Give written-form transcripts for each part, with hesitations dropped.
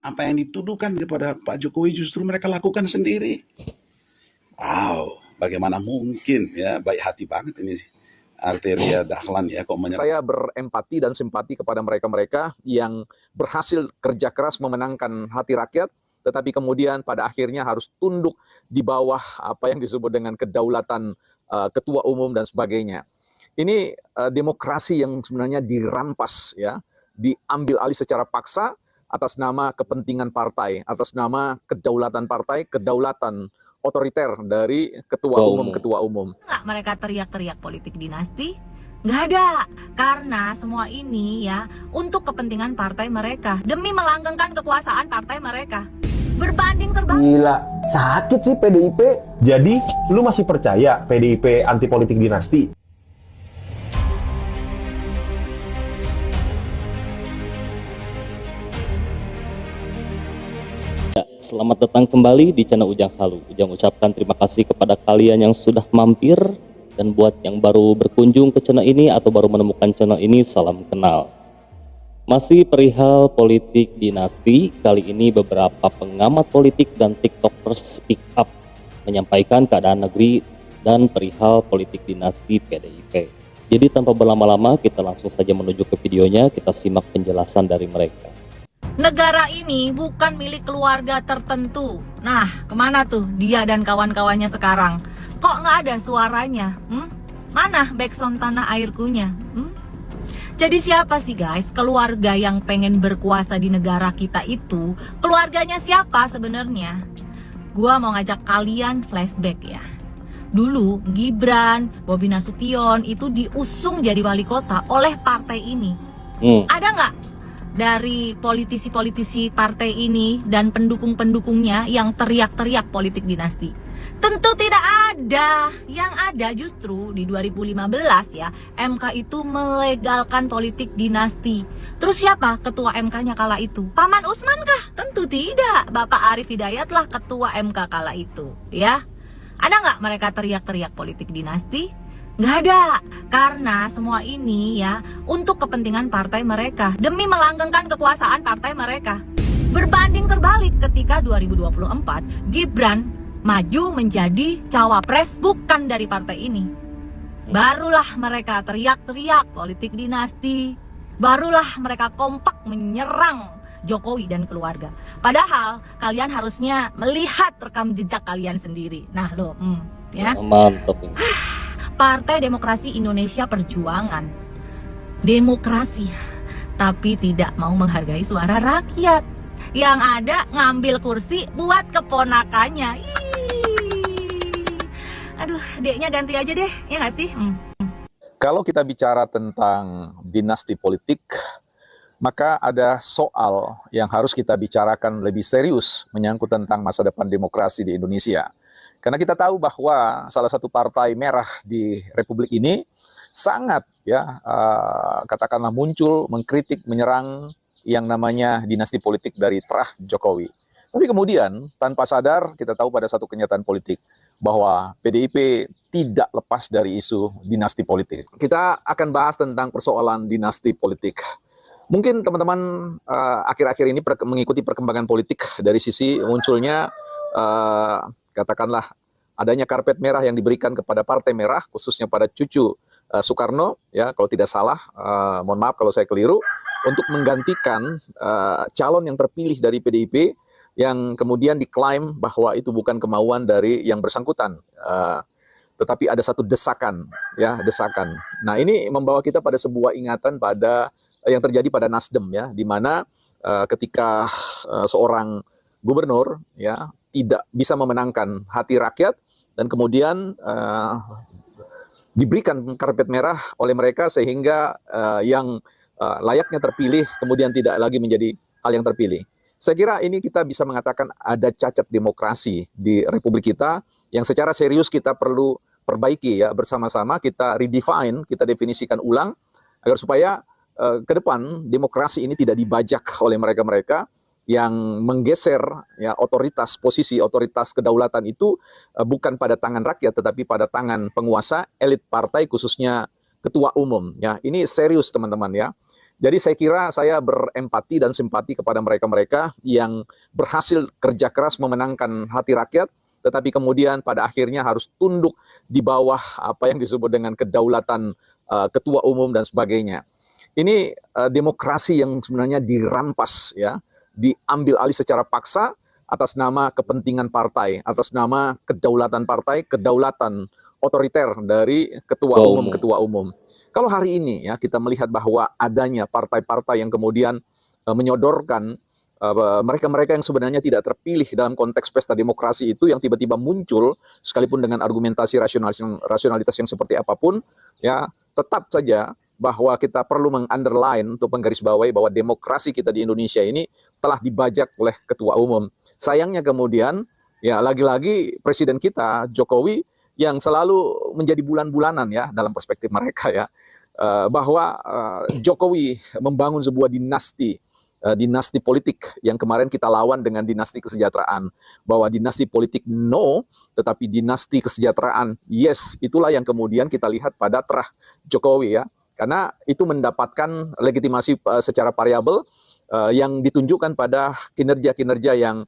Apa yang dituduhkan kepada Pak Jokowi justru mereka lakukan sendiri. Wow, bagaimana mungkin ya, baik hati banget ini Arteria Dahlan ya kok menyerang. Saya berempati dan simpati kepada mereka-mereka yang berhasil kerja keras memenangkan hati rakyat, tetapi kemudian pada akhirnya harus tunduk di bawah apa yang disebut dengan kedaulatan ketua umum dan sebagainya. Ini demokrasi yang sebenarnya dirampas ya, diambil alih secara paksa atas nama kepentingan partai, atas nama kedaulatan partai, kedaulatan otoriter dari ketua umum. Nggak mereka teriak-teriak politik dinasti? Nggak ada, karena semua ini ya untuk kepentingan partai mereka, demi melanggengkan kekuasaan partai mereka. Berbanding terbalik. Gila, sakit sih PDIP. Jadi, lu masih percaya PDIP anti politik dinasti? Selamat datang kembali di channel Ujang Halu. Ujang ucapkan terima kasih kepada kalian yang sudah mampir, dan buat yang baru berkunjung ke channel ini atau baru menemukan channel ini, salam kenal. Masih perihal politik dinasti, kali ini beberapa pengamat politik dan tiktokers speak up menyampaikan keadaan negeri dan perihal politik dinasti PDIP. Jadi tanpa berlama-lama, kita langsung saja menuju ke videonya, kita simak penjelasan dari mereka. Negara ini bukan milik keluarga tertentu. Nah, kemana tuh dia dan kawan-kawannya sekarang? Kok nggak ada suaranya? Mana backsound tanah airkunya? Jadi siapa sih guys keluarga yang pengen berkuasa di negara kita itu? Keluarganya siapa sebenarnya? Gua mau ngajak kalian flashback ya. Dulu Gibran, Bobi Nasution itu diusung jadi wali kota oleh partai ini. Ada nggak dari politisi-politisi partai ini dan pendukung-pendukungnya yang teriak-teriak politik dinasti? Tentu tidak ada. Yang ada justru di 2015 ya, MK itu melegalkan politik dinasti. Terus siapa ketua MK-nya kala itu? Paman Usman kah? Tentu tidak. Bapak Arief Hidayat lah ketua MK kala itu, ya. Ada nggak mereka teriak-teriak politik dinasti? Nggak ada, karena semua ini ya untuk kepentingan partai mereka, demi melanggengkan kekuasaan partai mereka. Berbanding terbalik ketika 2024 Gibran maju menjadi cawapres bukan dari partai ini. Barulah mereka teriak-teriak politik dinasti. Barulah mereka kompak menyerang Jokowi dan keluarga. Padahal kalian harusnya melihat rekam jejak kalian sendiri. Nah lo, ya. Mantap. Partai Demokrasi Indonesia Perjuangan, demokrasi, tapi tidak mau menghargai suara rakyat. Yang ada ngambil kursi buat keponakannya. Aduh, deknya ganti aja deh, ya nggak sih? Kalau kita bicara tentang dinasti politik, maka ada soal yang harus kita bicarakan lebih serius menyangkut tentang masa depan demokrasi di Indonesia. Karena kita tahu bahwa salah satu partai merah di Republik ini sangat ya katakanlah muncul mengkritik, menyerang yang namanya dinasti politik dari terah Jokowi. Tapi kemudian tanpa sadar kita tahu pada satu kenyataan politik bahwa PDIP tidak lepas dari isu dinasti politik. Kita akan bahas tentang persoalan dinasti politik. Mungkin teman-teman akhir-akhir ini mengikuti perkembangan politik dari sisi munculnya katakanlah adanya karpet merah yang diberikan kepada partai merah, khususnya pada cucu Soekarno, ya kalau tidak salah, mohon maaf kalau saya keliru, untuk menggantikan calon yang terpilih dari PDIP yang kemudian diklaim bahwa itu bukan kemauan dari yang bersangkutan, tetapi ada satu desakan, ya desakan. Nah ini membawa kita pada sebuah ingatan pada yang terjadi pada Nasdem, ya, di mana ketika seorang gubernur, ya, tidak bisa memenangkan hati rakyat dan kemudian diberikan karpet merah oleh mereka sehingga yang layaknya terpilih kemudian tidak lagi menjadi hal yang terpilih. Saya kira ini kita bisa mengatakan ada cacat demokrasi di Republik kita yang secara serius kita perlu perbaiki ya bersama-sama, kita redefine, kita definisikan ulang agar supaya ke depan demokrasi ini tidak dibajak oleh mereka-mereka yang menggeser ya posisi otoritas kedaulatan itu bukan pada tangan rakyat tetapi pada tangan penguasa, elit partai khususnya ketua umum, ya. Ini serius teman-teman, ya. Jadi saya kira saya berempati dan simpati kepada mereka-mereka yang berhasil kerja keras memenangkan hati rakyat, tetapi kemudian pada akhirnya harus tunduk di bawah apa yang disebut dengan kedaulatan ketua umum dan sebagainya. Ini demokrasi yang sebenarnya dirampas, ya, diambil alih secara paksa atas nama kepentingan partai, atas nama kedaulatan partai, kedaulatan otoriter dari ketua umum. Kalau hari ini ya kita melihat bahwa adanya partai-partai yang kemudian menyodorkan mereka-mereka yang sebenarnya tidak terpilih dalam konteks pesta demokrasi itu yang tiba-tiba muncul sekalipun dengan argumentasi rasionalitas yang seperti apapun, ya tetap saja bahwa kita perlu meng-underline untuk menggarisbawahi bahwa demokrasi kita di Indonesia ini telah dibajak oleh ketua umum. Sayangnya kemudian ya lagi-lagi presiden kita Jokowi yang selalu menjadi bulan-bulanan ya dalam perspektif mereka ya, bahwa Jokowi membangun sebuah dinasti politik yang kemarin kita lawan dengan dinasti kesejahteraan, bahwa dinasti politik no, tetapi dinasti kesejahteraan yes, itulah yang kemudian kita lihat pada terah Jokowi ya, karena itu mendapatkan legitimasi secara variabel yang ditunjukkan pada kinerja-kinerja yang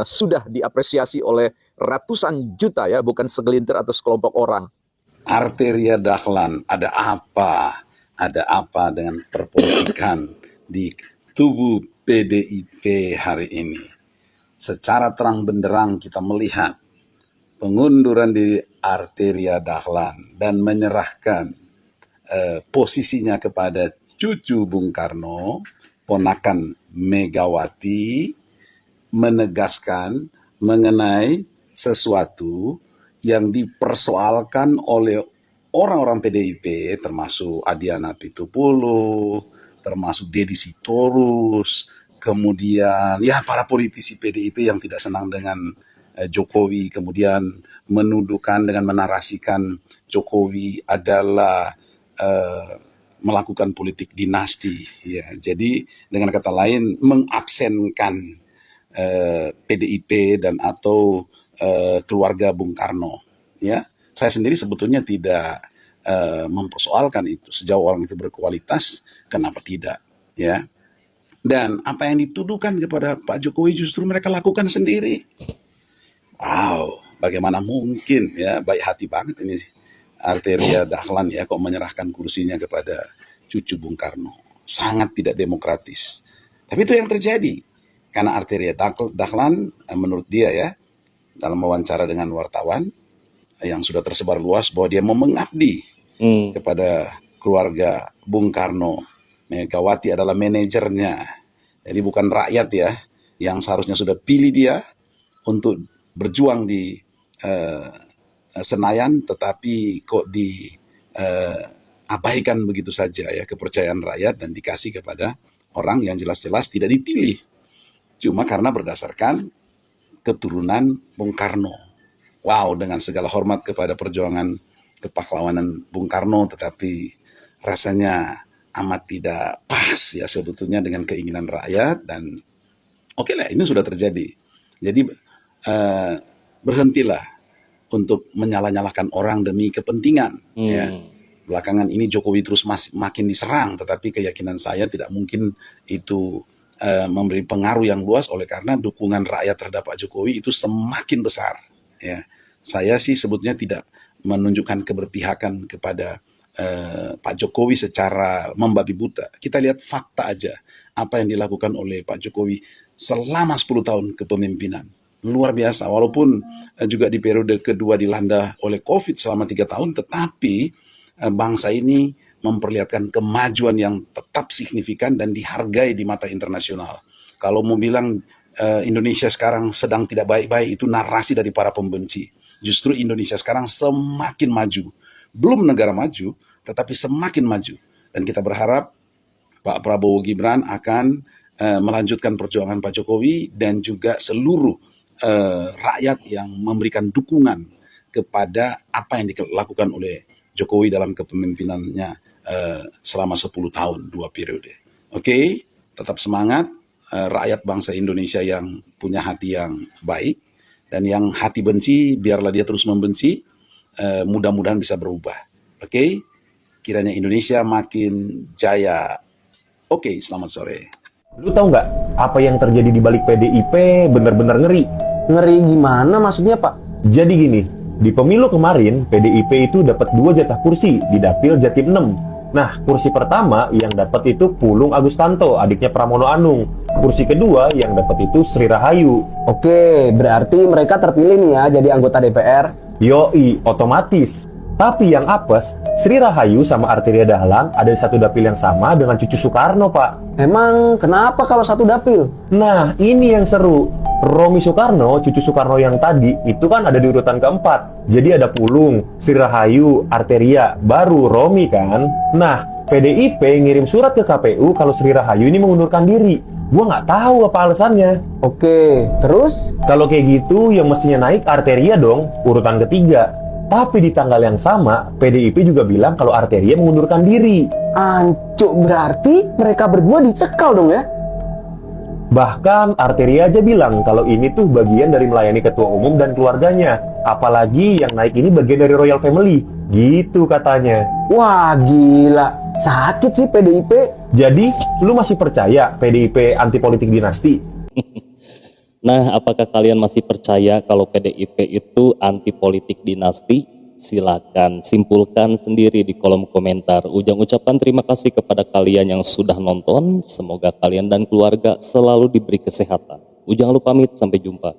sudah diapresiasi oleh ratusan juta ya, bukan segelintir atau sekelompok orang. Arteria Dahlan, ada apa dengan perpolitikan di tubuh PDIP hari ini? Secara terang benderang kita melihat pengunduran diri Arteria Dahlan dan menyerahkan posisinya kepada cucu Bung Karno, ponakan Megawati, menegaskan mengenai sesuatu yang dipersoalkan oleh orang-orang PDIP, termasuk Adiana Pitupulu, termasuk Deddy Sitorus, kemudian ya para politisi PDIP yang tidak senang dengan Jokowi, kemudian menuduhkan dengan menarasikan Jokowi adalah melakukan politik dinasti, ya. Jadi dengan kata lain mengabsenkan PDIP dan atau keluarga Bung Karno, ya. Saya sendiri sebetulnya tidak mempersoalkan itu, sejauh orang itu berkualitas, kenapa tidak, ya. Dan apa yang dituduhkan kepada Pak Jokowi justru mereka lakukan sendiri. Wow, bagaimana mungkin ya, baik hati banget ini Arteria Dahlan ya, kok menyerahkan kursinya kepada cucu Bung Karno. Sangat tidak demokratis. Tapi itu yang terjadi. Karena Arteria Dahlan menurut dia ya, dalam wawancara dengan wartawan yang sudah tersebar luas, bahwa dia mau mengabdi kepada keluarga Bung Karno. Megawati adalah manajernya. Jadi bukan rakyat ya, yang seharusnya sudah pilih dia untuk berjuang di Senayan, tetapi kok diabaikan begitu saja ya kepercayaan rakyat dan dikasih kepada orang yang jelas-jelas tidak dipilih. Cuma karena berdasarkan keturunan Bung Karno. Wow, dengan segala hormat kepada perjuangan kepahlawanan Bung Karno, tetapi rasanya amat tidak pas ya sebetulnya dengan keinginan rakyat. Dan oke lah, ini sudah terjadi. Jadi berhentilah untuk menyalah-nyalahkan orang demi kepentingan. Ya. Belakangan ini Jokowi terus makin diserang, tetapi keyakinan saya tidak mungkin itu memberi pengaruh yang luas, oleh karena dukungan rakyat terhadap Pak Jokowi itu semakin besar. Ya, saya sih sebetulnya tidak menunjukkan keberpihakan kepada Pak Jokowi secara membabi buta. Kita lihat fakta aja apa yang dilakukan oleh Pak Jokowi selama 10 tahun kepemimpinan. Luar biasa, walaupun juga di periode kedua dilanda oleh COVID selama 3 tahun, tetapi bangsa ini memperlihatkan kemajuan yang tetap signifikan dan dihargai di mata internasional. Kalau mau bilang Indonesia sekarang sedang tidak baik-baik, itu narasi dari para pembenci. Justru Indonesia sekarang semakin maju. Belum negara maju, tetapi semakin maju. Dan kita berharap Pak Prabowo Gibran akan melanjutkan perjuangan Pak Jokowi dan juga seluruh rakyat yang memberikan dukungan kepada apa yang dilakukan oleh Jokowi dalam kepemimpinannya selama 10 tahun, 2 periode. Oke, tetap semangat rakyat bangsa Indonesia yang punya hati yang baik, dan yang hati benci biarlah dia terus membenci, mudah-mudahan bisa berubah. Oke, kiranya Indonesia makin jaya Oke, selamat sore. Lu tahu nggak apa yang terjadi di balik PDIP bener-bener ngeri? Ngeri gimana maksudnya, Pak? Jadi gini, di pemilu kemarin PDIP itu dapat 2 jatah kursi di Dapil Jatim 6. Nah, kursi pertama yang dapat itu Pulung Agustanto, adiknya Pramono Anung. Kursi kedua yang dapat itu Sri Rahayu. Oke, berarti mereka terpilih nih ya jadi anggota DPR. Yoi, otomatis. Tapi yang apes, Sri Rahayu sama Arteria Dahlan ada di satu dapil yang sama dengan cucu Soekarno, Pak. Emang kenapa kalau satu dapil? Nah, ini yang seru. Romi Soekarno, cucu Soekarno yang tadi, itu kan ada di urutan keempat. Jadi ada Pulung, Sri Rahayu, Arteria, baru Romi kan. Nah, PDIP ngirim surat ke KPU kalau Sri Rahayu ini mengundurkan diri. Gua nggak tahu apa alasannya. Oke, terus? Kalau kayak gitu, yang mestinya naik Arteria dong, urutan ketiga. Tapi di tanggal yang sama, PDIP juga bilang kalau Arteria mengundurkan diri. Ancuk, berarti mereka berdua dicekal dong ya? Bahkan Arteria aja bilang kalau ini tuh bagian dari melayani ketua umum dan keluarganya. Apalagi yang naik ini bagian dari Royal Family. Gitu katanya. Wah, gila. Sakit sih PDIP. Jadi, lu masih percaya PDIP anti politik dinasti? Nah, apakah kalian masih percaya kalau PDIP itu anti politik dinasti? Silakan simpulkan sendiri di kolom komentar. Ujang ucapkan terima kasih kepada kalian yang sudah nonton. Semoga kalian dan keluarga selalu diberi kesehatan. Ujang lu pamit, sampai jumpa.